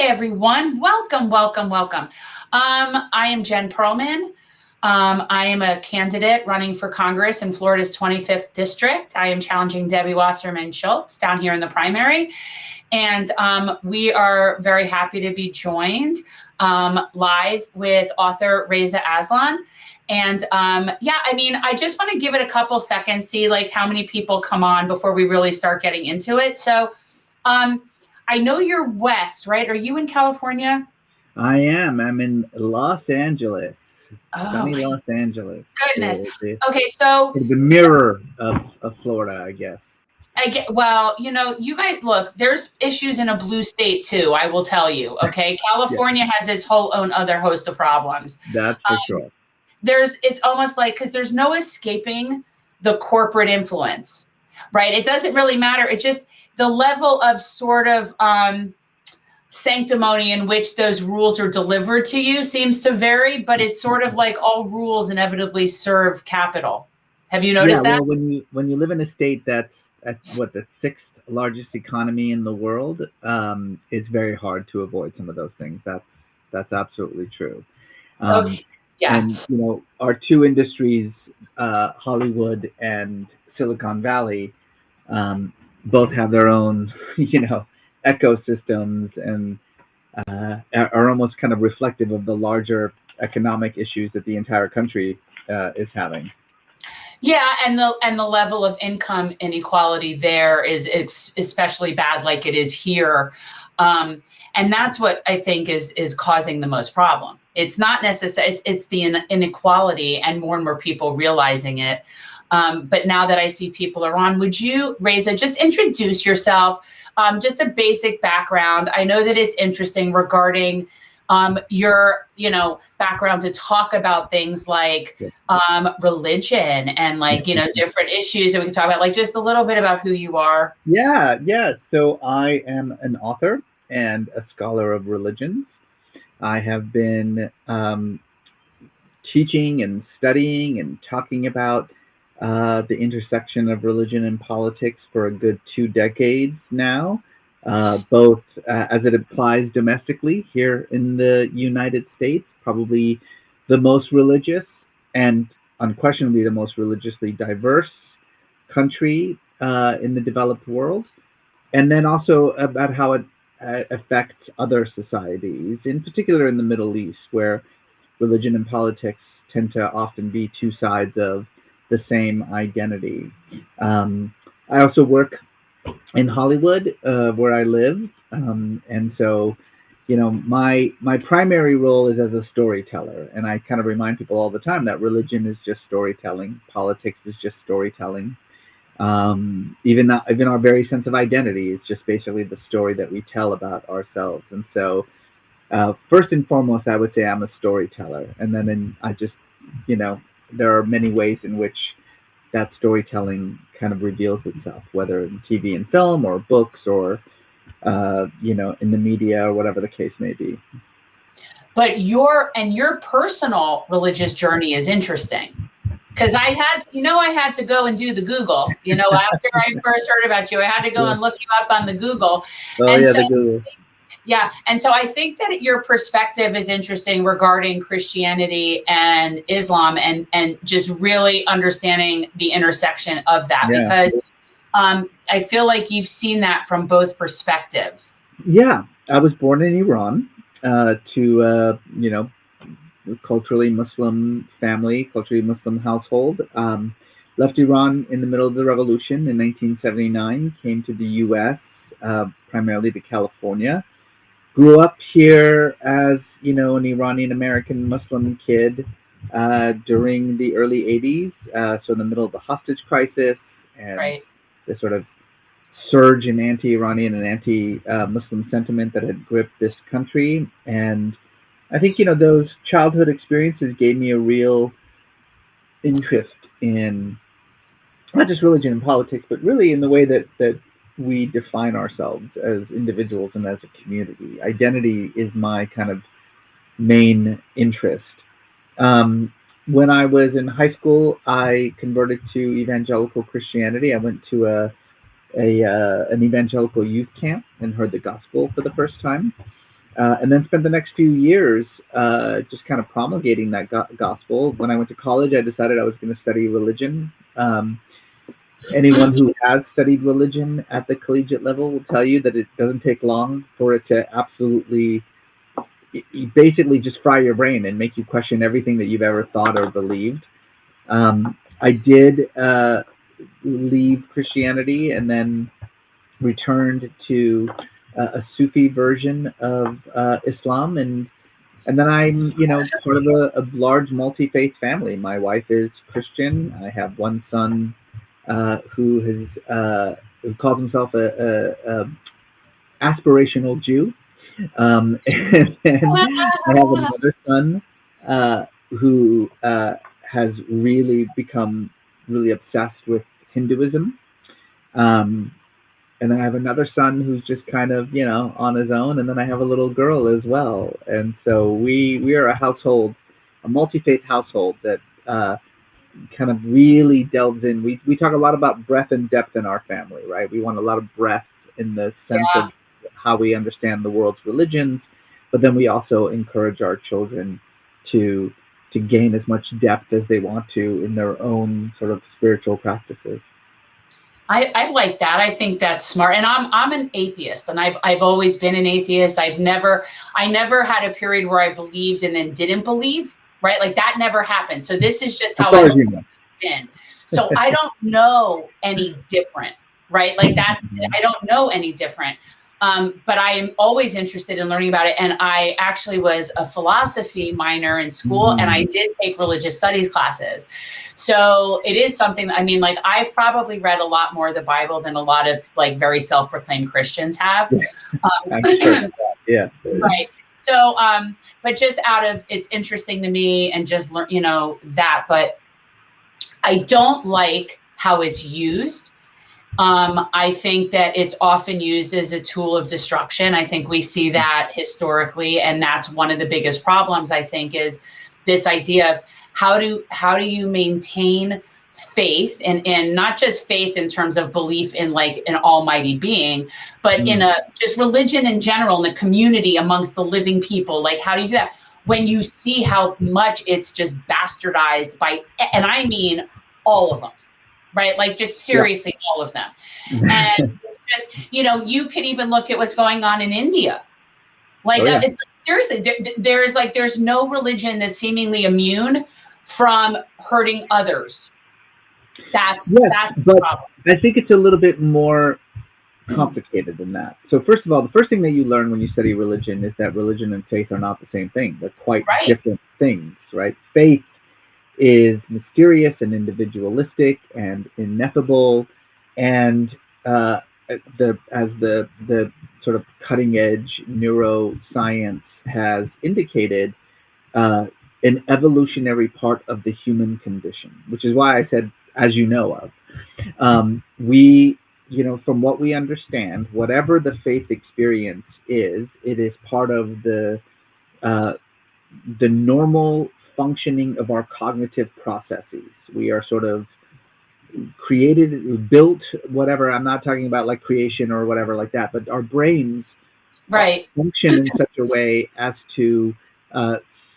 everyone. Welcome, welcome, welcome. I am Jen Perlman. I am a candidate running for Congress in Florida's 25th district. I am challenging Debbie Wasserman Schultz down here in the primary. And we are very happy to be joined live with author Reza Aslan. And I just want to give it a couple seconds, see like how many people come on before we really start getting into it. So I know you're west, right? Are you in California? I am. I'm in Los Angeles. Oh, Sunny Los Angeles. Goodness. Okay, so the mirror of Florida, I guess. You guys, look, there's issues in a blue state too, I will tell you, okay? California has its whole own other host of problems. That's for sure. It's almost like, because there's no escaping the corporate influence, right? It doesn't really matter. It just, the level of sort of sanctimony in which those rules are delivered to you seems to vary, but it's sort of like all rules inevitably serve capital. Have you noticed that? Well, when you live in a state that's the sixth largest economy in the world, it's very hard to avoid some of those things. That's absolutely true. Okay. Yeah. And our two industries, Hollywood and Silicon Valley, both have their own, ecosystems and are almost kind of reflective of the larger economic issues that the entire country is having. Yeah, and the level of income inequality there is especially bad, like it is here, and that's what I think is causing the most problem. It's not necessary; it's the inequality, and more people realizing it. But now that I see people are on, would you, Reza, just introduce yourself, just a basic background. I know that it's interesting regarding your, background to talk about things like religion and different issues that we can talk about, like just a little bit about who you are. Yeah. So I am an author and a scholar of religions. I have been teaching and studying and talking about the intersection of religion and politics for a good 2 decades now, both as it applies domestically here in the United States, probably the most religious and unquestionably the most religiously diverse country in the developed world, and then also about how it affects other societies, in particular in the Middle East, where religion and politics tend to often be two sides of the same identity. I also work in Hollywood, where I live, and so my primary role is as a storyteller, and I kind of remind people all the time that religion is just storytelling, politics is just storytelling. Even our very sense of identity is just basically the story that we tell about ourselves. And so, first and foremost, I would say I'm a storyteller, and then there are many ways in which that storytelling kind of reveals itself, whether in TV and film or books or, in the media or whatever the case may be. But your personal religious journey is interesting, because I had to go and do the Google, after I first heard about you, I had to go and look you up on the Google. The Google. Yeah. And so I think that your perspective is interesting regarding Christianity and Islam and just really understanding the intersection of that, because I feel like you've seen that from both perspectives. Yeah. I was born in Iran to, culturally Muslim family, culturally Muslim household. Left Iran in the middle of the revolution in 1979, came to the U.S., primarily to California. Grew up here as, an Iranian American Muslim kid during the early 80s, so in the middle of the hostage crisis and the sort of surge in anti-Iranian and anti-Muslim sentiment that had gripped this country. And I think, those childhood experiences gave me a real interest in not just religion and politics, but really in the way that we define ourselves as individuals and as a community. Identity is my kind of main interest. When I was in high school, I converted to evangelical Christianity. I went to an evangelical youth camp and heard the gospel for the first time. and then spent the next few years just kind of promulgating that gospel. When I went to college, I decided I was going to study religion. Anyone who has studied religion at the collegiate level will tell you that it doesn't take long for it to absolutely, basically just fry your brain and make you question everything that you've ever thought or believed. I did leave Christianity and then returned to a Sufi version of Islam, and then I'm, part of a large multi-faith family. My wife is Christian. I have one son who calls himself a aspirational Jew, and then I have another son who has really become really obsessed with Hinduism. And then I have another son who's just kind of, on his own, and then I have a little girl as well. And so we are a multi-faith household that kind of really delves in. We talk a lot about breadth and depth in our family, right? We want a lot of breadth in the sense of how we understand the world's religions, but then we also encourage our children to gain as much depth as they want to in their own sort of spiritual practices. I like that. I think that's smart. And I'm an atheist, and I've always been an atheist. I never had a period where I believed and then didn't believe, right? Like that never happened. So this is just how I've been. So I don't know any different, right? Like I don't know any different. But I am always interested in learning about it. And I actually was a philosophy minor in school, and I did take religious studies classes. So it is something that, I've probably read a lot more of the Bible than a lot of like very self-proclaimed Christians have. I'm sure. Yeah. Right. So, but just it's interesting to me and just learn, that, but I don't like how it's used. I think that it's often used as a tool of destruction. I think we see that historically, and that's one of the biggest problems, I think, is this idea of how do you maintain faith, and not just faith in terms of belief in like an almighty being, but in just religion in general, in the community amongst the living people. Like, how do you do that when you see how much it's just bastardized by, and I mean all of them. Right? Like just seriously, all of them. And it's just, you could even look at what's going on in India. Like, it's like, seriously, there's no religion that's seemingly immune from hurting others. That's the problem. I think it's a little bit more complicated than that. So first of all, the first thing that you learn when you study religion is that religion and faith are not the same thing. They're quite different things, right? Faith is mysterious and individualistic and ineffable, and as the sort of cutting edge neuroscience has indicated, an evolutionary part of the human condition, which is why I said, as you know of, we, from what we understand, whatever the faith experience is, it is part of the normal functioning of our cognitive processes. We are sort of created, built, whatever. I'm not talking about like creation or whatever like that, but our brains function in such a way as to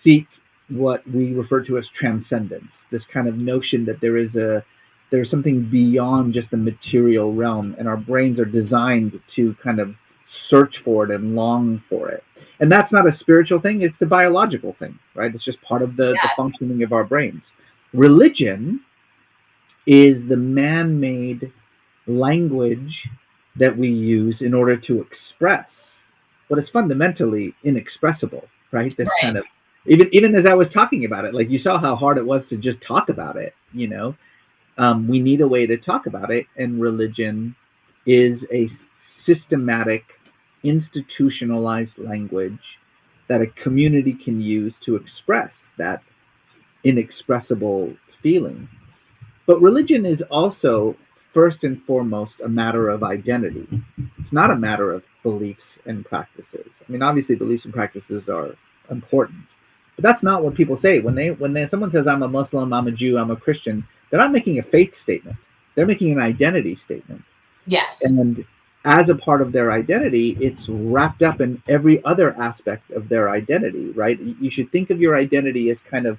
seek what we refer to as transcendence. This kind of notion that there's something beyond just the material realm, and our brains are designed to kind of search for it and long for it. And that's not a spiritual thing, it's a biological thing, right? It's just part of the functioning of our brains. Religion is the man-made language that we use in order to express what is fundamentally inexpressible, right? That's kind of, even as I was talking about it, like you saw how hard it was to just talk about it, we need a way to talk about it, and religion is a systematic, institutionalized language that a community can use to express that inexpressible feeling. But religion is also, first and foremost, a matter of identity. It's not a matter of beliefs and practices. Obviously beliefs and practices are important, but that's not what people say. When someone says, I'm a Muslim, I'm a Jew, I'm a Christian, they're not making a faith statement. They're making an identity statement. Yes. And as a part of their identity, it's wrapped up in every other aspect of their identity, right? You should think of your identity as kind of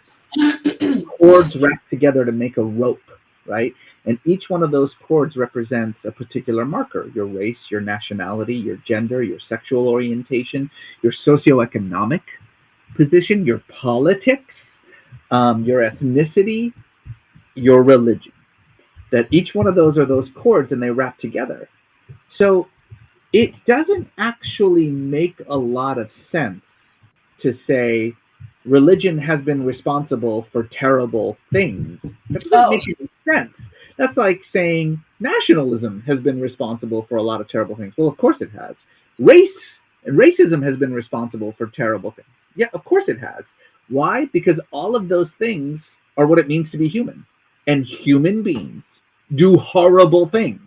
cords wrapped together to make a rope, right? And each one of those cords represents a particular marker: your race, your nationality, your gender, your sexual orientation, your socioeconomic position, your politics, your ethnicity, your religion. That each one of those are those cords and they wrap together. So it doesn't actually make a lot of sense to say religion has been responsible for terrible things. That doesn't Oh, make any sense. That's like saying nationalism has been responsible for a lot of terrible things. Well, of course it has. Race and racism has been responsible for terrible things. Yeah, of course it has. Why? Because all of those things are what it means to be human. And human beings do horrible things.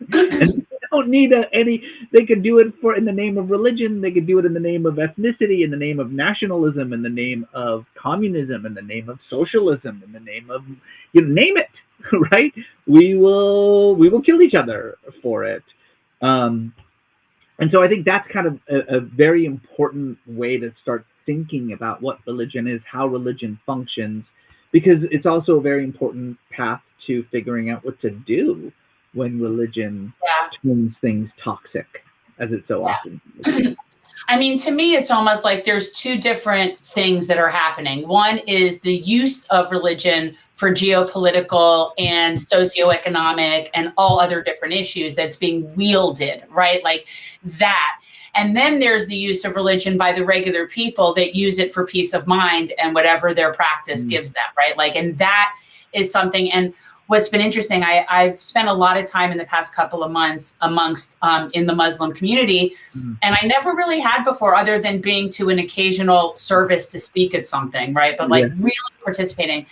And they don't need any. They could do it for in the name of religion. They could do it in the name of ethnicity, in the name of nationalism, in the name of communism, in the name of socialism, in the name of name it. Right? We will kill each other for it. Um, and so I think that's kind of a very important way to start thinking about what religion is, how religion functions, because it's also a very important path to figuring out what to do when religion yeah. turns things toxic, as it so often does. Yeah. I mean, to me, it's almost like there's two different things that are happening. One is the use of religion for geopolitical and socioeconomic and all other different issues that's being wielded, right? Like that. And then there's the use of religion by the regular people that use it for peace of mind and whatever their practice Mm, gives them, right? Like, and that is something. And what's been interesting, I've spent a lot of time in the past couple of months amongst in the Muslim community, mm, and I never really had before, other than being to an occasional service to speak at something, right? But like yeah, really participating.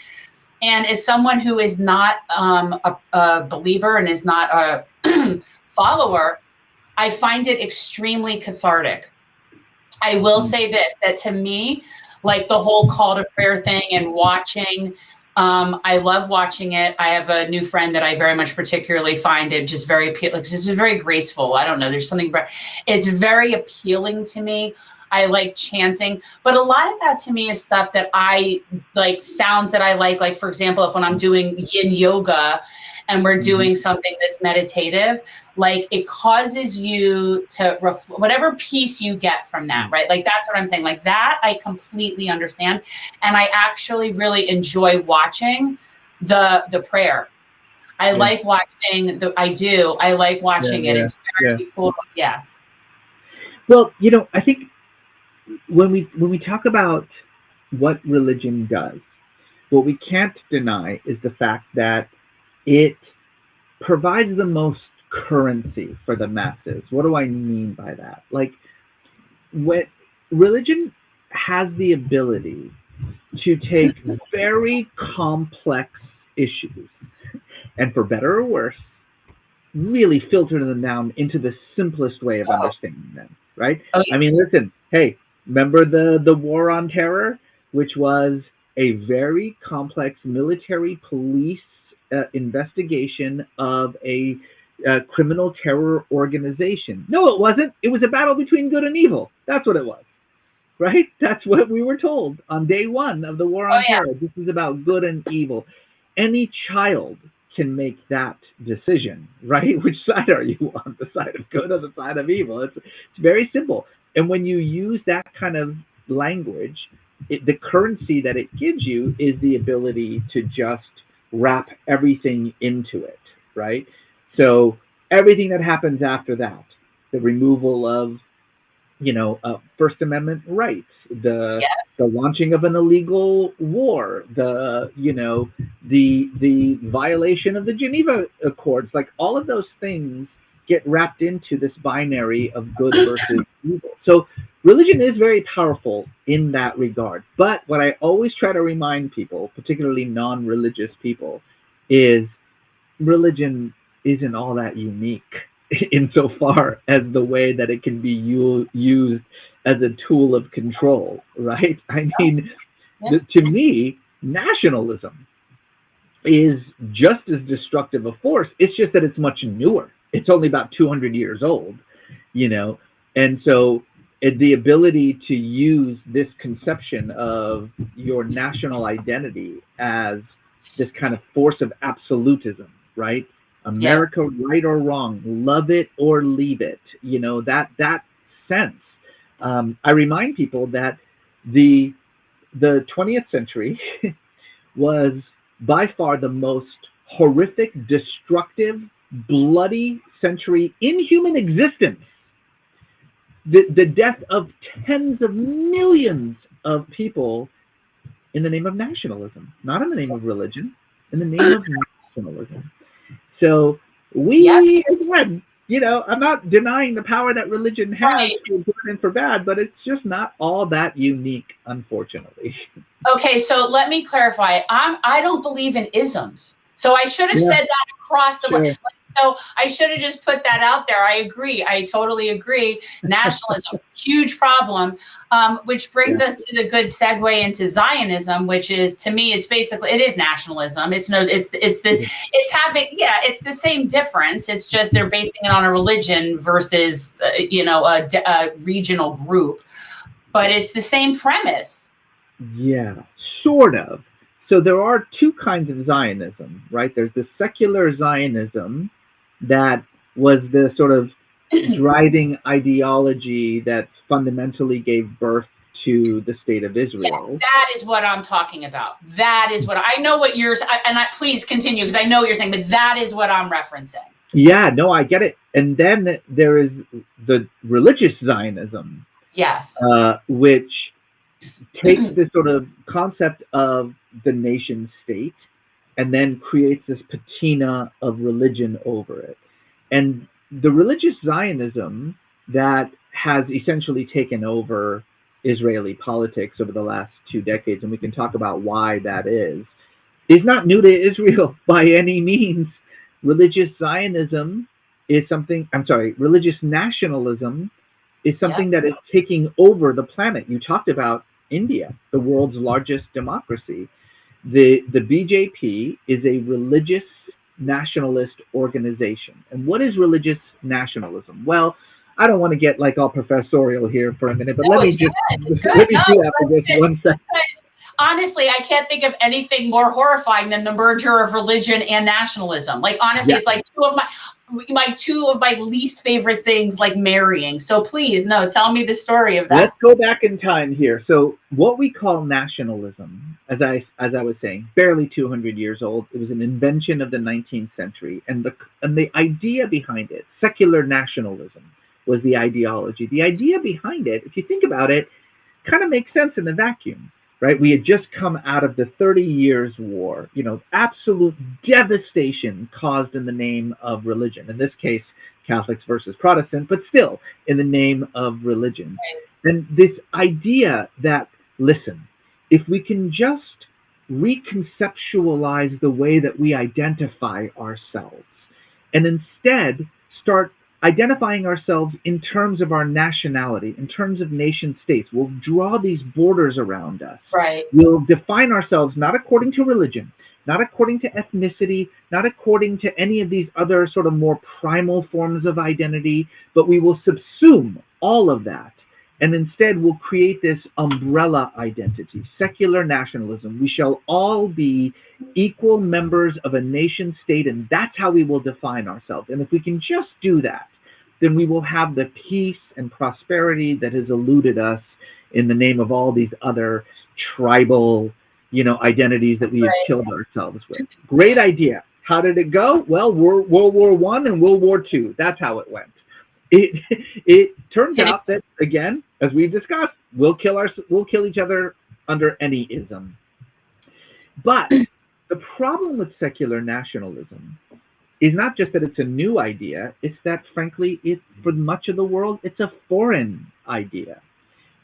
And as someone who is not a believer and is not a follower, I find it extremely cathartic. I will mm, say this, that to me, like the whole call to prayer thing and watching, I love watching it. I have a new friend that I very much particularly find it just very like just very graceful. I don't know. There's something, it's very appealing to me. I like chanting, but a lot of that to me is stuff that I like, sounds that I like. Like, for example, if when I'm doing yin yoga and we're mhm, doing something that's meditative, like it causes you to whatever piece you get from that, mm, right? Like that's what I'm saying. Like that I completely understand, and I actually really enjoy watching the prayer. I yeah, like watching the. I do. I like yeah, watching it. yeah, It's yeah. very cool. Yeah. Well, I think when we talk about what religion does, what we can't deny is the fact that it provides the most currency for the masses. What do I mean by that? Like, when religion has the ability to take very complex issues and, for better or worse, really filter them down into the simplest way of Oh, understanding them, right? oh I yeah. mean, listen, hey, remember the war on terror, which was a very complex military police investigation of a criminal terror organization. No, it wasn't. It was a battle between good and evil. That's what it was, right? That's what we were told on day one of the war Oh on yeah. terror. This is about good and evil. Any child can make that decision, right? Which side are you on? The side of good or the side of evil? It's very simple. And when you use that kind of language, the currency that it gives you is the ability to just wrap everything into it, right? So everything that happens after that, the removal of First Amendment rights, the Yeah. the launching of an illegal war, the violation of the Geneva Accords, like all of those things get wrapped into this binary of good versus evil. So religion is very powerful in that regard. But what I always try to remind people, particularly non-religious people, is religion isn't all that unique insofar as the way that it can be used as a tool of control, right? I mean, Yeah. to me, nationalism is just as destructive a force. It's just that it's much newer. it's only about 200 years old, you know. And so the ability to use this conception of your national identity as this kind of force of absolutism, right? Yeah. America, right or wrong, love it or leave it, you know, that sense. I remind people that the 20th century was by far the most horrific, destructive, bloody century in human existence. The death of tens of millions of people in the name of nationalism, not in the name of religion, in the name of nationalism. So Yep. we, again, you know, I'm not denying the power that religion has Right. for good and for bad, but it's just not all that unique, unfortunately. Okay, so let me clarify. I don't believe in isms. So I should have Yeah, said that across the board. sure. So I should have just put that out there. I agree. I totally agree. Nationalism, huge problem. Which Yeah, brings us to the good segue into Zionism, which is, to me, it's basically, it is nationalism. It's no, it's having, yeah, it's the same difference. It's just they're basing it on a religion versus a regional group, but it's the same premise. yeah, sort of. So there are two kinds of Zionism, right? There's the secular Zionism that was the sort of driving ideology that fundamentally gave birth to the state of Yeah, Israel. that is what I'm talking about. That is what I know what yours, please continue because I know what you're saying, but that is what I'm referencing. Yeah, no, I get it. And then there is the religious Zionism, Yes. which takes this sort of concept of the nation state and then creates this patina of religion over it. And the religious Zionism that has essentially taken over Israeli politics over the last 2 decades, and we can talk about why that is not new to Israel by any means. Religious Zionism is something, I'm sorry, religious nationalism is Yep. something that is taking over the planet. You talked about India, the world's largest democracy. The BJP is a religious nationalist organization. And what is religious nationalism? Well, I don't want to get like all professorial here for a minute, but No, let me it's good. just It's good. let me No, do that for just one second. because honestly, I can't think of anything more horrifying than the merger of religion and nationalism. Like honestly, Yeah, it's like two of my least favorite things, like marrying. So please, no, tell me the story of that. let's go back in time here. So what we call nationalism, as I was saying, barely 200 years old. It was an invention of the 19th century, and the idea behind it, secular nationalism, was the ideology. The idea behind it, if you think about it, kind of makes sense in the vacuum, right? We had just come out of the 30 Years' War, you know, absolute devastation caused in the name of religion. In this case, Catholics versus Protestants, but still in the name of religion. And this idea that, listen, if we can just reconceptualize the way that we identify ourselves and instead start identifying ourselves in terms of our nationality, in terms of nation states. We'll draw these borders around us. Right. We'll define ourselves not according to religion, not according to ethnicity, not according to any of these other sort of more primal forms of identity, but we will subsume all of that. And instead, we'll create this umbrella identity, secular nationalism. We shall all be equal members of a nation state, and that's how we will define ourselves. And if we can just do that, then we will have the peace and prosperity that has eluded us in the name of all these other tribal, identities that we have killed ourselves with. Great idea. How did it go? Well, World War I and World War II. That's how it went. It turns out that, again, as we've discussed, we'll kill each other under any ism. But the problem with secular nationalism is not just that it's a new idea, it's that, frankly, for much of the world, it's a foreign idea.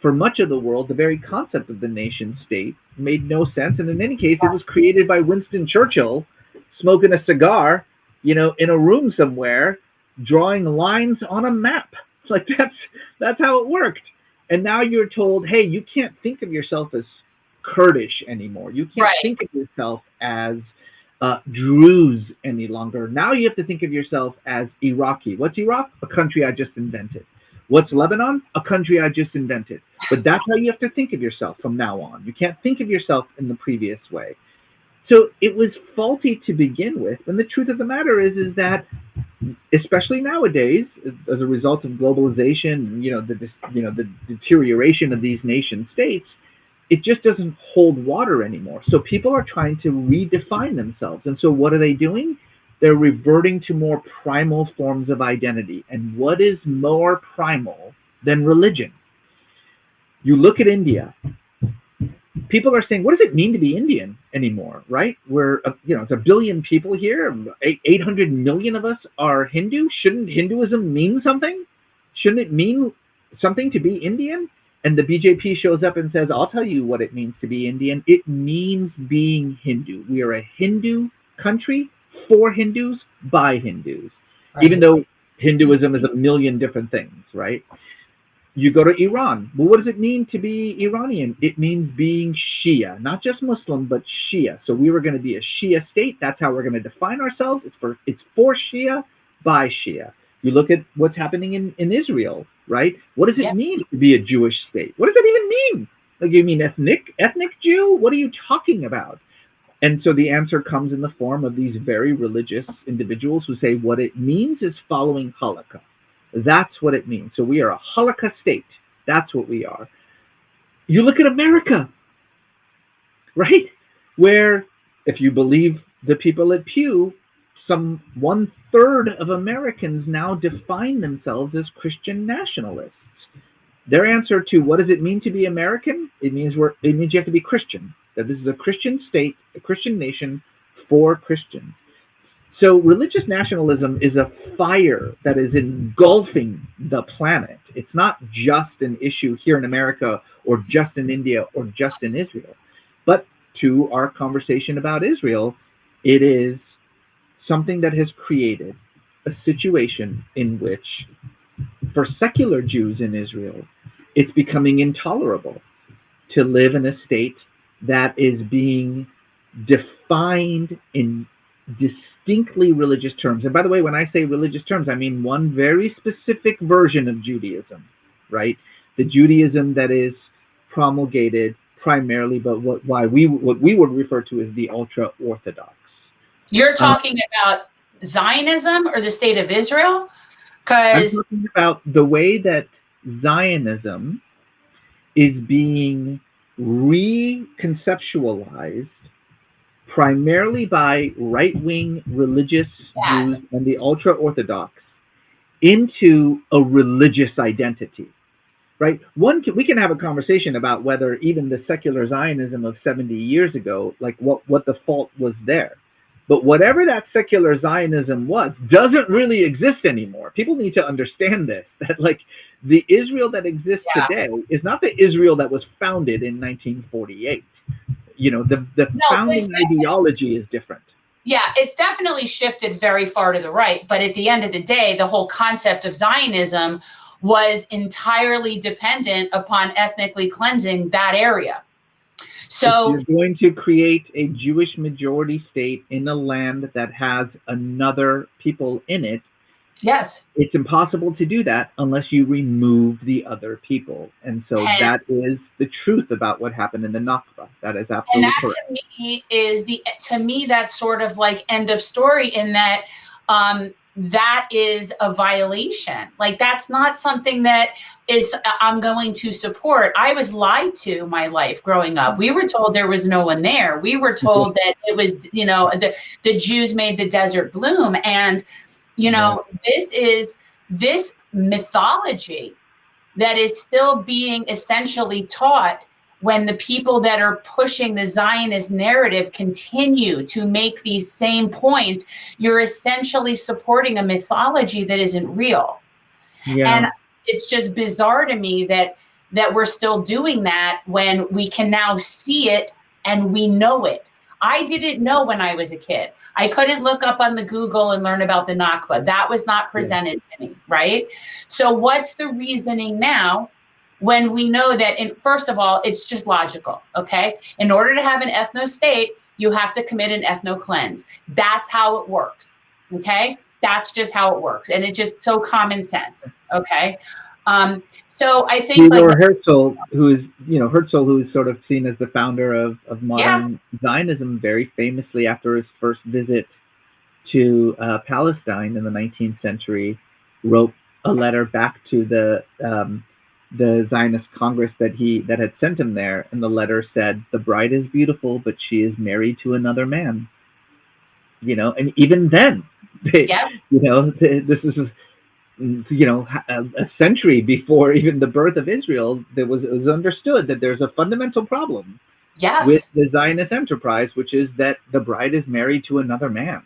For much of the world, the very concept of the nation state made no sense, and in any case, it was created by Winston Churchill smoking a cigar, in a room somewhere, drawing lines on a map. It's like that's how it worked. And now you're told, hey, you can't think of yourself as Kurdish anymore. You can't think of yourself as Druze any longer. Now you have to think of yourself as Iraqi. What's Iraq? A country I just invented. What's Lebanon? A country I just invented. But that's how you have to think of yourself from now on. You can't think of yourself in the previous way. So it was faulty to begin with. And the truth of the matter is that, especially nowadays, as a result of globalization, the deterioration of these nation states, it just doesn't hold water anymore. So people are trying to redefine themselves. And so what are they doing? They're reverting to more primal forms of identity. And what is more primal than religion? You look at India. People are saying, what does it mean to be Indian anymore, right? It's a billion people here. 800 million of us are Hindu. Shouldn't Hinduism mean something? Shouldn't it mean something to be Indian? And the BJP shows up and says, I'll tell you what it means to be Indian. It means being Hindu. We are a Hindu country for Hindus by Hindus, right. Even though Hinduism is a million different things, right? You go to Iran. Well, what does it mean to be Iranian? It means being Shia, not just Muslim, but Shia. So we were going to be a Shia state. That's how we're going to define ourselves. It's for Shia by Shia. You look at what's happening in Israel, right? What does it mean to be a Jewish state? What does that even mean? Like, you mean ethnic Jew? What are you talking about? And so the answer comes in the form of these very religious individuals who say what it means is following halakha. That's what it means. So we are a halakha state. That's what we are. You look at America, right? Where, if you believe the people at Pew, some 1/3 of Americans now define themselves as Christian nationalists. Their answer to what does it mean to be American? It means you have to be Christian. That this is a Christian state, a Christian nation for Christians. So religious nationalism is a fire that is engulfing the planet. It's not just an issue here in America or just in India or just in Israel. But to our conversation about Israel, it is something that has created a situation in which, for secular Jews in Israel, it's becoming intolerable to live in a state that is being defined in distinctly religious terms. And by the way, when I say religious terms, I mean one very specific version of Judaism, right? The Judaism that is promulgated primarily, but what we would refer to as the ultra-Orthodox. You're talking about Zionism or the state of Israel? I'm talking about the way that Zionism is being reconceptualized primarily by right-wing religious Jews and the ultra-Orthodox into a religious identity, right? We can have a conversation about whether even the secular Zionism of 70 years ago, like what the fault was there. But whatever that secular Zionism was, doesn't really exist anymore. People need to understand this, that like the Israel that exists today is not the Israel that was founded in 1948. The founding ideology is different. Yeah, it's definitely shifted very far to the right. But at the end of the day, the whole concept of Zionism was entirely dependent upon ethnically cleansing that area. So if you're going to create a Jewish majority state in a land that has another people in it, it's impossible to do that unless you remove the other people. And so that is the truth about what happened in the Nakba. That is absolutely correct. To me, that's sort of like end of story in that that is a violation. Like, that's not something that I'm going to support. I was lied to my life growing up. We were told there was no one there. We were told that it was, the Jews made the desert bloom. And, this mythology that is still being essentially taught when the people that are pushing the Zionist narrative continue to make these same points. You're essentially supporting a mythology that isn't real. And it's just bizarre to me that we're still doing that when we can now see it and we know it. I didn't know when I was a kid. I couldn't look up on the Google and learn about the Nakba. That was not presented to me, right? So what's the reasoning now when we know that, first of all, it's just logical, okay? In order to have an ethno state, you have to commit an ethno cleanse. That's how it works. Okay. That's just how it works. And it's just so common sense. Okay. So I think Theodore Herzl, who is sort of seen as the founder of modern Zionism, very famously after his first visit to Palestine in the 19th century, wrote a letter back to the Zionist Congress that had sent him there, and the letter said, "The bride is beautiful, but she is married to another man." And even then, this is a century before even the birth of Israel. It was understood that there's a fundamental problem with the Zionist enterprise, which is that the bride is married to another man.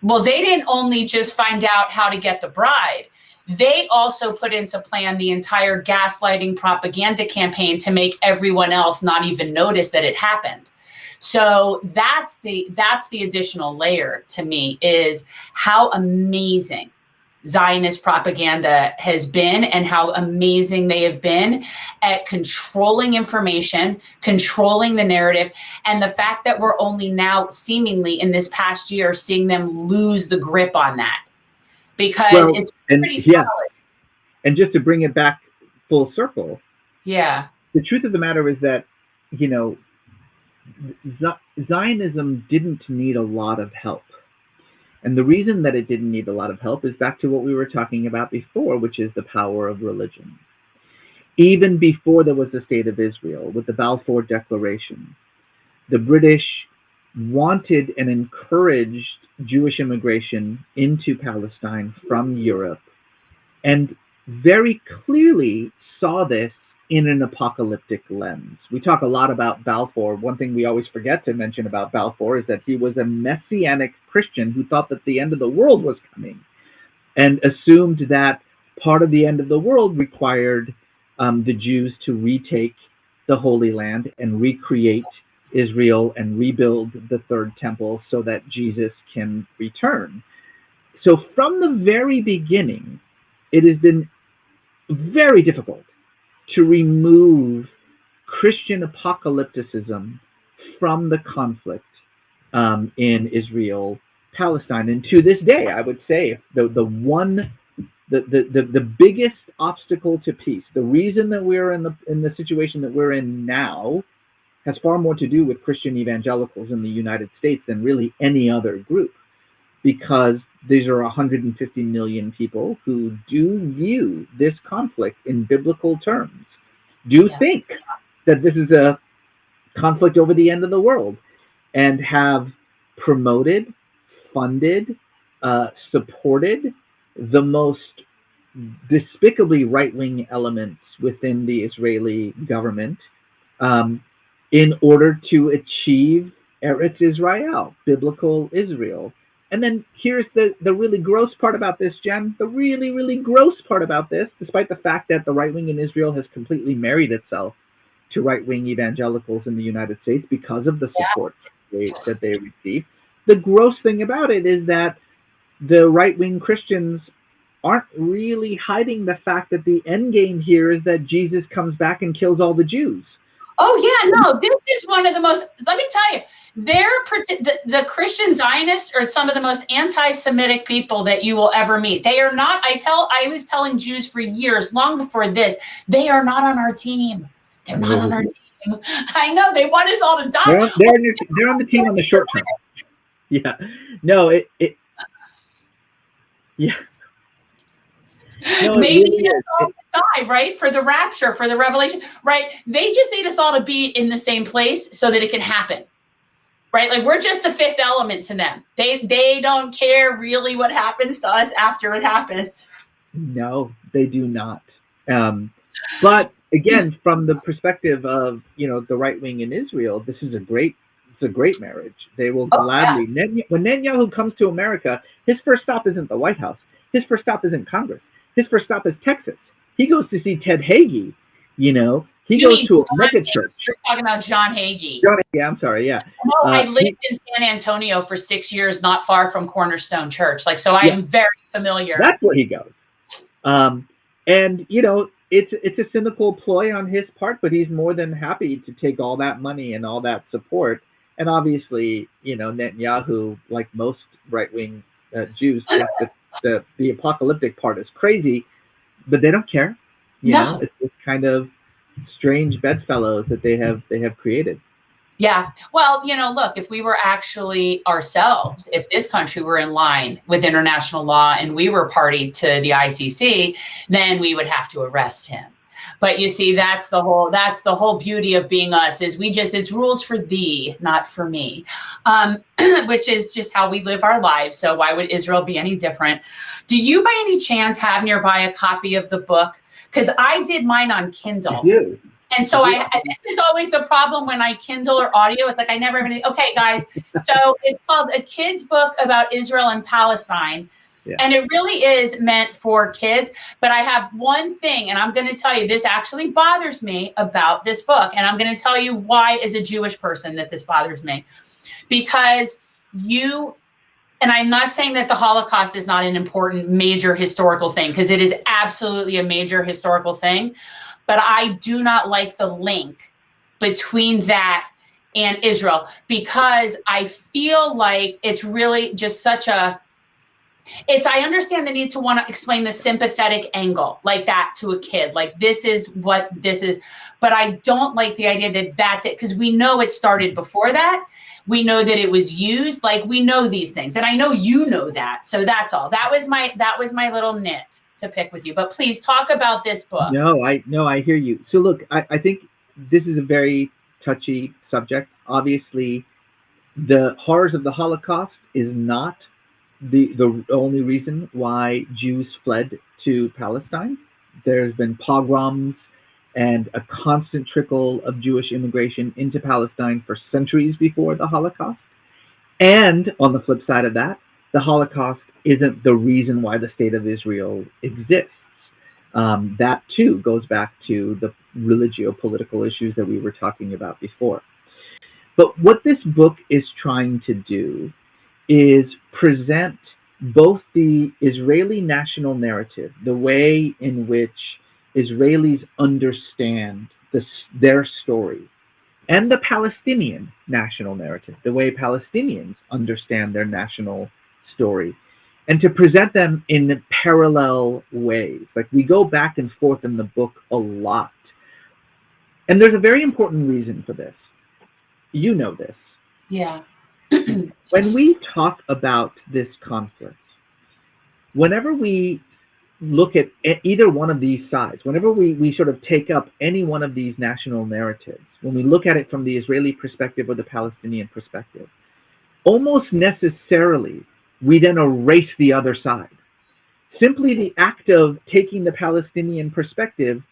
Well, they didn't only just find out how to get the bride. They also put into plan the entire gaslighting propaganda campaign to make everyone else not even notice that it happened. So that's the additional layer to me, is how amazing Zionist propaganda has been and how amazing they have been at controlling information, controlling the narrative, and the fact that we're only now seemingly in this past year seeing them lose the grip on that, because it's pretty solid. And just to bring it back full circle, the truth of the matter is that, Zionism didn't need a lot of help. And the reason that it didn't need a lot of help is back to what we were talking about before, which is the power of religion. Even before there was the State of Israel, with the Balfour Declaration, the British wanted and encouraged Jewish immigration into Palestine from Europe, and very clearly saw this in an apocalyptic lens. We talk a lot about Balfour. One thing we always forget to mention about Balfour is that he was a messianic Christian who thought that the end of the world was coming, and assumed that part of the end of the world required the Jews to retake the Holy Land and recreate Israel and rebuild the third temple so that Jesus can return. So from the very beginning, it has been very difficult to remove Christian apocalypticism from the conflict in Israel, Palestine. And to this day, I would say the biggest obstacle to peace, the reason that we're in the situation that we're in now, has far more to do with Christian evangelicals in the United States than really any other group, because these are 150 million people who do view this conflict in biblical terms, think that this is a conflict over the end of the world, and have promoted, funded, supported the most despicably right-wing elements within the Israeli government in order to achieve Eretz Israel, biblical Israel. And then here's the really gross part about this, Jen. The really, really gross part about this, despite the fact that the right wing in Israel has completely married itself to right-wing evangelicals in the United States because of the support that they receive. The gross thing about it is that the right-wing Christians aren't really hiding the fact that the end game here is that Jesus comes back and kills all the Jews. Oh, yeah, no, this is one of the most, let me tell you, the Christian Zionists are some of the most anti-Semitic people that you will ever meet. They are not, I was telling Jews for years, long before this, they are not on our team. They're not on our team. I know, they want us all to die. They're on the team on the short term. Yeah. No, yeah. No, maybe it's all to die, right? For the rapture, for the revelation, right? They just need us all to be in the same place so that it can happen, right? Like, we're just the fifth element to them. They don't care really what happens to us after it happens. No, they do not. But again, from the perspective of the right wing in Israel, this is a great marriage. They will gladly. Yeah. When Netanyahu comes to America, his first stop isn't the White House. His first stop isn't Congress. His first stop is Texas. He goes to see Ted Hagee. He goes to a mega church. You're talking about John Hagee. Yeah, I'm sorry. Yeah. I lived in San Antonio for 6 years, not far from Cornerstone Church. So I am very familiar. That's where he goes. And it's a cynical ploy on his part, but he's more than happy to take all that money and all that support And obviously, Netanyahu, like most right-wing Jews, think that the apocalyptic part is crazy, but they don't care. No. It's this kind of strange bedfellows that they have created. Yeah. Well, look, if we were actually ourselves, if this country were in line with international law and we were party to the ICC, then we would have to arrest him. But you see, that's the whole beauty of being us, is it's rules for thee, not for me, which is just how we live our lives. So why would Israel be any different? Do you by any chance have nearby a copy of the book? Because I did mine on Kindle. I do. And so this is always the problem when I Kindle or audio. It's like I never even, okay, guys. So it's called A Kid's Book About Israel and Palestine. Yeah. And it really is meant for kids. But I have one thing, and I'm going to tell you, this actually bothers me about this book. And I'm going to tell you why, as a Jewish person, that this bothers me. Because and I'm not saying that the Holocaust is not an important, major historical thing, because it is absolutely a major historical thing. But I do not like the link between that and Israel, because I feel like it's really just I understand the need to want to explain the sympathetic angle like that to a kid. Like, this is what this is. But I don't like the idea that that's it, because we know it started before that. We know that it was used. Like, we know these things. And I know you know that. So that's all. That was my little nit to pick with you. But please talk about this book. No, I hear you. So look, I think this is a very touchy subject. Obviously, the horrors of the Holocaust is not the only reason why Jews fled to Palestine. There's been pogroms and a constant trickle of Jewish immigration into Palestine for centuries before the Holocaust. And on the flip side of that, the Holocaust isn't the reason why the state of Israel exists. That too goes back to the religio-political issues that we were talking about before. But what this book is trying to do is present both the Israeli national narrative, the way in which Israelis understand their story, and the Palestinian national narrative, the way Palestinians understand their national story, and to present them in parallel ways. Like, we go back and forth in the book a lot. And there's a very important reason for this. You know this. Yeah. When we talk about this conflict, whenever we look at either one of these sides, whenever we sort of take up any one of these national narratives, when we look at it from the Israeli perspective or the Palestinian perspective, almost necessarily we then erase the other side. Simply the act of taking the Palestinian perspective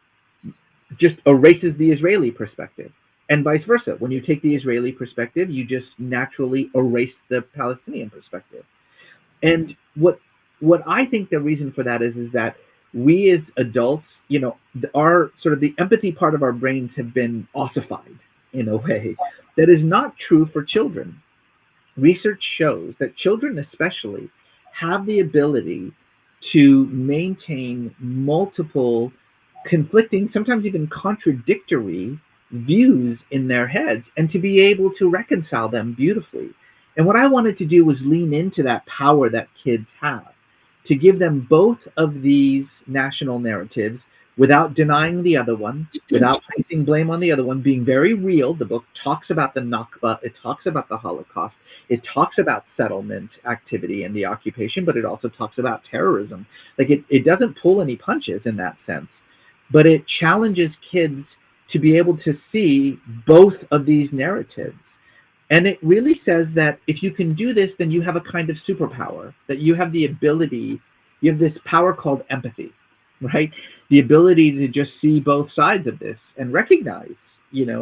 just erases the Israeli perspective. And vice versa. When you take the Israeli perspective, you just naturally erase the Palestinian perspective. And what I think the reason for that is that we as adults, our sort of the empathy part of our brains have been ossified in a way that is not true for children. Research shows that children especially have the ability to maintain multiple conflicting, sometimes even contradictory views in their heads, and to be able to reconcile them beautifully. And what I wanted to do was lean into that power that kids have, to give them both of these national narratives without denying the other one, without placing blame on the other one, being very real. The book talks about the Nakba, it talks about the Holocaust, it talks about settlement activity and the occupation, but it also talks about terrorism. Like, it doesn't pull any punches in that sense, but it challenges kids to be able to see both of these narratives. And it really says that if you can do this, then you have a kind of superpower, that you have the ability, you have this power called empathy, right? The ability to just see both sides of this and recognize,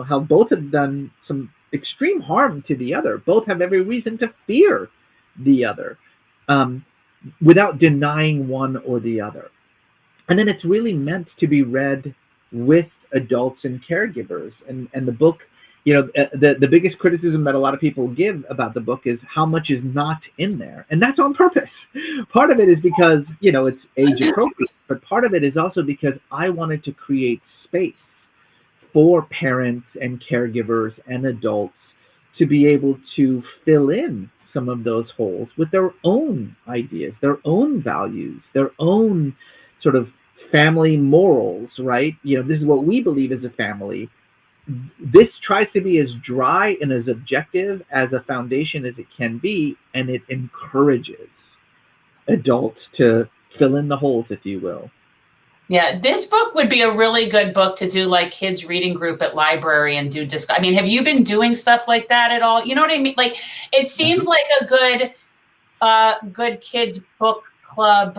how both have done some extreme harm to the other. Both have every reason to fear the other, without denying one or the other. And then it's really meant to be read with adults and caregivers. And the book, the biggest criticism that a lot of people give about the book is how much is not in there. And that's on purpose. Part of it is because, it's age appropriate, but part of it is also because I wanted to create space for parents and caregivers and adults to be able to fill in some of those holes with their own ideas, their own values, their own sort of family morals, right? This is what we believe as a family. This tries to be as dry and as objective as a foundation as it can be, and it encourages adults to fill in the holes, if you will. Yeah, this book would be a really good book to do like kids reading group at library and do I mean, have you been doing stuff like that at all? You know what I mean? Like, it seems like a good kids book club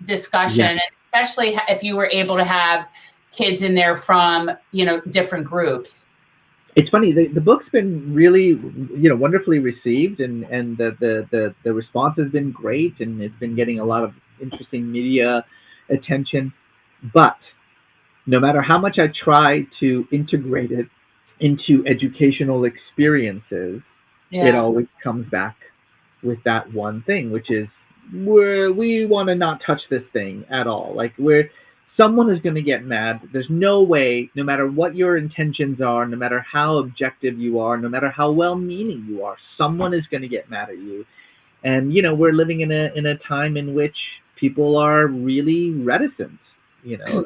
discussion, Yeah. especially if you were able to have kids in there from, different groups. It's funny, the book's been really, wonderfully received, and the response has been great, and it's been getting a lot of interesting media attention. But no matter how much I try to integrate it into educational experiences, it always comes back with that one thing, which is we want to not touch this thing at all. Like, someone is going to get mad. There's no way, no matter what your intentions are, no matter how objective you are, no matter how well-meaning you are, someone is going to get mad at you. And we're living in a time in which people are really reticent,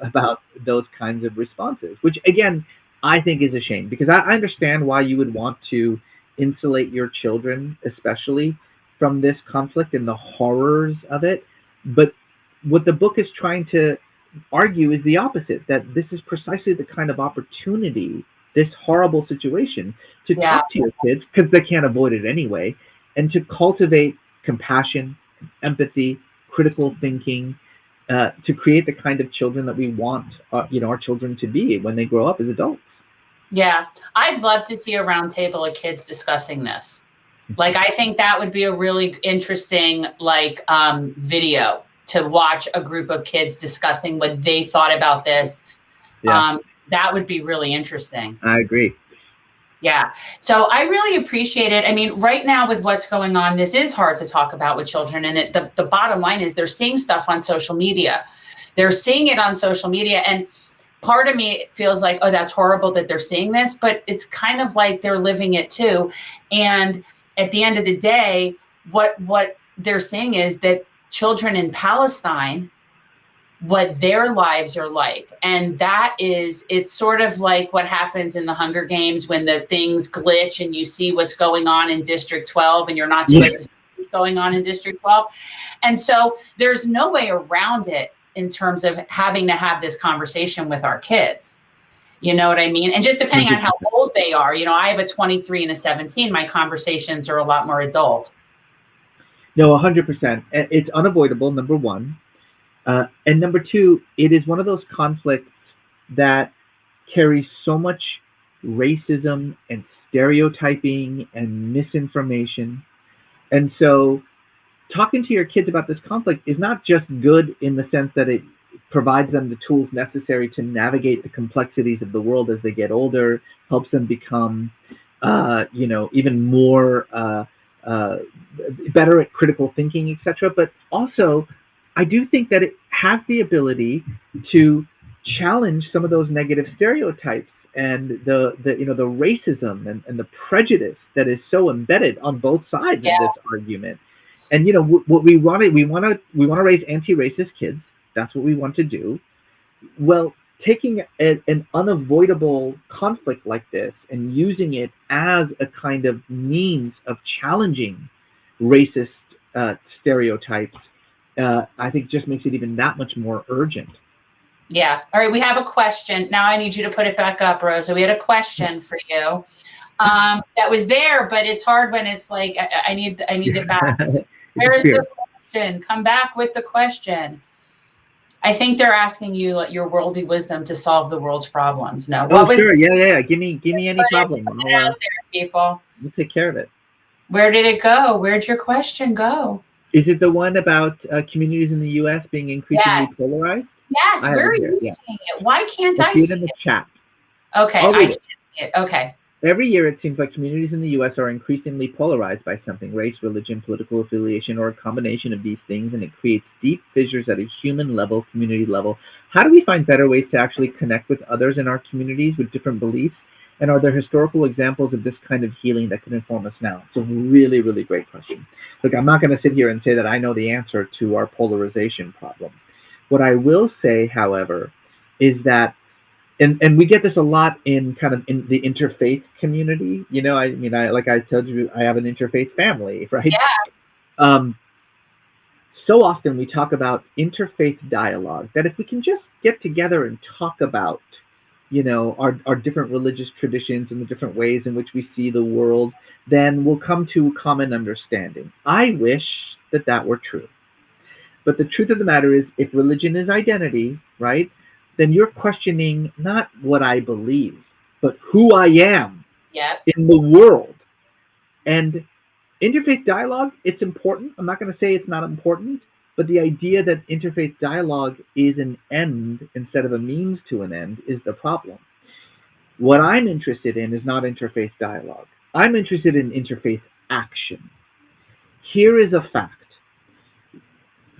about those kinds of responses, which again, I think is a shame, because I understand why you would want to insulate your children, especially from this conflict and the horrors of it. But what the book is trying to argue is the opposite, that this is precisely the kind of opportunity, this horrible situation, to talk to your kids, because they can't avoid it anyway, and to cultivate compassion, empathy, critical thinking, to create the kind of children that we want our children to be when they grow up as adults. Yeah, I'd love to see a round table of kids discussing this. Like, I think that would be a really interesting, video to watch a group of kids discussing what they thought about this. Yeah. That would be really interesting. I agree. Yeah. So I really appreciate it. I mean, right now with what's going on, this is hard to talk about with children. And the bottom line is they're seeing stuff on social media. They're seeing it on social media. And part of me feels like, oh, that's horrible that they're seeing this, but it's kind of like they're living it too. And at the end of the day, what they're saying is that children in Palestine, what their lives are like. And it's sort of like what happens in the Hunger Games when the things glitch and you see what's going on in District 12 and you're not supposed to see what's going on in District 12. And so there's no way around it in terms of having to have this conversation with our kids. You know what I mean? And just depending on how old they are, I have a 23 and a 17, my conversations are a lot more adult. No, 100%. It's unavoidable, number one. And number two, it is one of those conflicts that carries so much racism and stereotyping and misinformation. And so talking to your kids about this conflict is not just good in the sense that it provides them the tools necessary to navigate the complexities of the world as they get older, helps them become, even more better at critical thinking, etc. But also, I do think that it has the ability to challenge some of those negative stereotypes and the racism and the prejudice that is so embedded on both sides of this argument. And what we want to raise anti-racist kids. That's what we want to do. Well, taking an unavoidable conflict like this and using it as a kind of means of challenging racist stereotypes, I think just makes it even that much more urgent. Yeah. All right. We have a question. Now I need you to put it back up, Rosa. We had a question for you that was there, but it's hard when it's like, I need it back. Where's the question? Come back with the question. I think they're asking you your worldly wisdom to solve the world's problems. No. Sure. Yeah. Give me any problem. Put it out there, people. We'll take care of it. Where did it go? Where'd your question go? Is it the one about communities in the U.S. being increasingly polarized? Yes. Where are you seeing it? Why can't I see it? In the chat. Okay. I can't see it. Okay. Every year, it seems like communities in the U.S. are increasingly polarized by something: race, religion, political affiliation, or a combination of these things, and it creates deep fissures at a human level, community level. How do we find better ways to actually connect with others in our communities with different beliefs And are there historical examples of this kind of healing that can inform us now? It's a really, really great question. Look, I'm not going to sit here and say that I know the answer to our polarization problem. What I will say, however, is that, and we get this a lot in kind of in the interfaith community. You know, I mean, like I told you, I have an interfaith family, right? Yeah. Um, so often we talk about interfaith dialogue, that if we can just get together and talk about, you know, our different religious traditions and the different ways in which we see the world, then we'll come to common understanding. I wish that that were true. But the truth of the matter is, if religion is identity, right, then you're questioning not what I believe, but who I am Yep. in the world. And interfaith dialogue, it's important. I'm not going to say it's not important, but the idea that interfaith dialogue is an end instead of a means to an end is the problem. What I'm interested in is not interfaith dialogue. I'm interested in interfaith action. Here is a fact.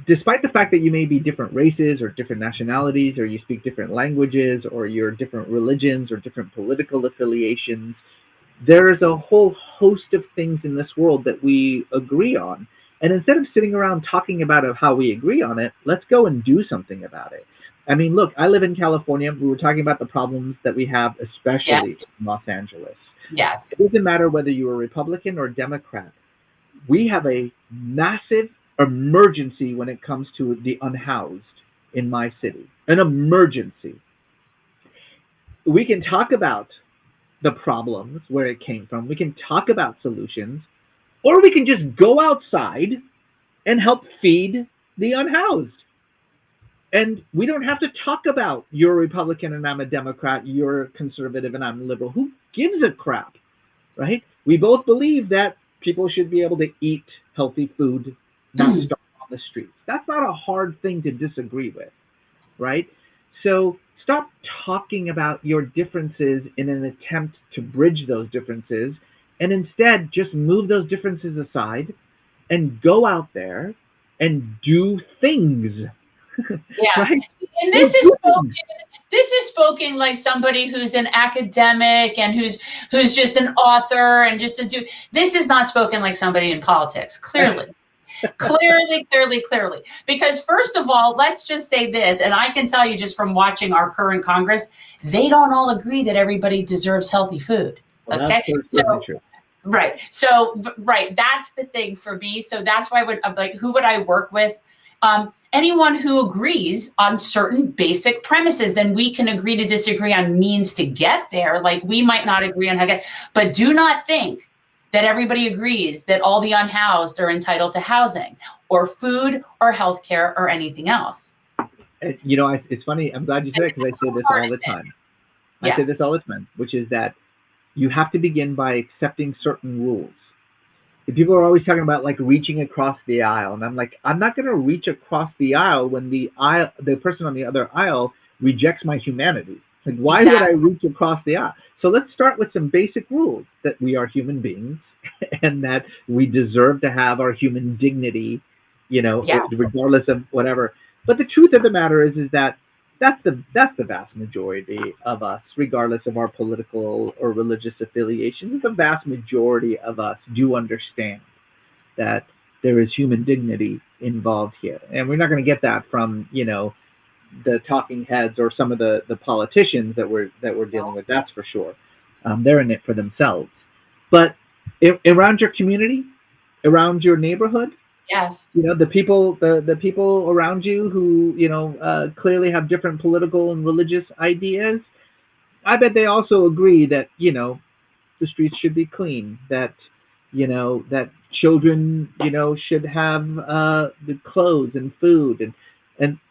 Despite the fact that you may be different races or different nationalities, or you speak different languages, or you're different religions or different political affiliations, there is a whole host of things in this world that we agree on. And instead of sitting around talking about how we agree on it, let's go and do something about it. I mean, look, I live in California. We were talking about the problems that we have, especially in Los Angeles. Yes. It doesn't matter whether you're a Republican or Democrat. We have a massive emergency when it comes to the unhoused in my city. An emergency. We can talk about the problems, where it came from. We can talk about solutions, or we can just go outside and help feed the unhoused. And we don't have to talk about you're a Republican and I'm a Democrat, you're a conservative and I'm a liberal. Who gives a crap, right? We both believe that people should be able to eat healthy food, not starve on the streets. That's not a hard thing to disagree with, right? So stop talking about your differences in an attempt to bridge those differences, and instead just move those differences aside and go out there and do things. Yeah. Right? And this is spoken like somebody who's an academic and who's just an author and just this is not spoken like somebody in politics, clearly. Clearly. Because first of all, let's just say this, and I can tell you just from watching our current Congress, they don't all agree that everybody deserves healthy food. Well, okay. So true. Right. So, right. That's the thing for me. So that's why who would I work with? Anyone who agrees on certain basic premises, then we can agree to disagree on means to get there. Like we might not agree on how to get, but do not think that everybody agrees that all the unhoused are entitled to housing or food or healthcare or anything else. You know, it's funny. I'm glad you said it, because I say this all the time. I say this all the time, which is that you have to begin by accepting certain rules. People are always talking about like reaching across the aisle, and I'm like, I'm not going to reach across the aisle when the person on the other aisle rejects my humanity. Like, why would I reach across the aisle? So let's start with some basic rules, that we are human beings and that we deserve to have our human dignity, you know, regardless of whatever. But the truth of the matter is that that's the vast majority of us, regardless of our political or religious affiliations. The vast majority of us do understand that there is human dignity involved here, and we're not going to get that from, you know, the talking heads or some of the politicians that we're dealing with. That's for sure. They're in it for themselves. But around your community, around your neighborhood, yes, you know, the people around you who, you know, clearly have different political and religious ideas, I bet they also agree that, you know, the streets should be clean, that, you know, that children, you know, should have the clothes and food, and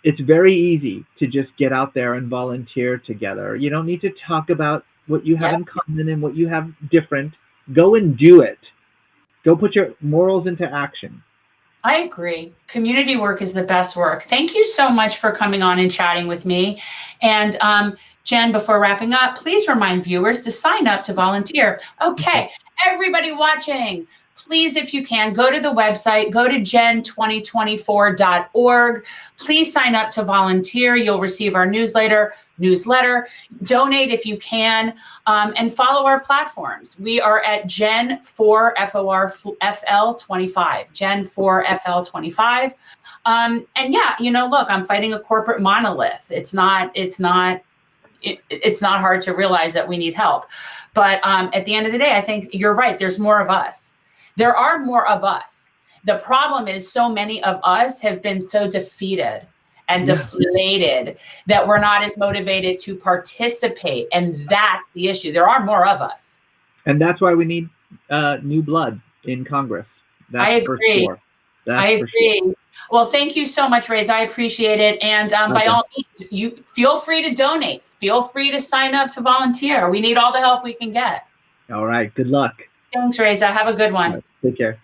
it's very easy to just get out there and volunteer together. You don't need to talk about what you have in common and what you have different. Go and do it. Go put your morals into action. I agree. Community work is the best work. Thank you so much for coming on and chatting with me. And Jen, before wrapping up, please remind viewers to sign up to volunteer. Okay, everybody watching, please, if you can, go to the website, go to gen2024.org. Please sign up to volunteer. You'll receive our newsletter. Donate if you can, and follow our platforms. We are at Gen4FL25, Gen4FL25. And yeah, look, I'm fighting a corporate monolith. It's not hard to realize that we need help. But at the end of the day, I think you're right. There's more of us. There are more of us. The problem is so many of us have been so defeated and deflated that we're not as motivated to participate. And that's the issue. There are more of us. And that's why we need new blood in Congress. That's I agree. For sure. I agree. Sure. Well, thank you so much, Reza. I appreciate it. And by all means, you feel free to donate. Feel free to sign up to volunteer. We need all the help we can get. All right. Good luck. Thanks, Reza. Have a good one. Right. Take care.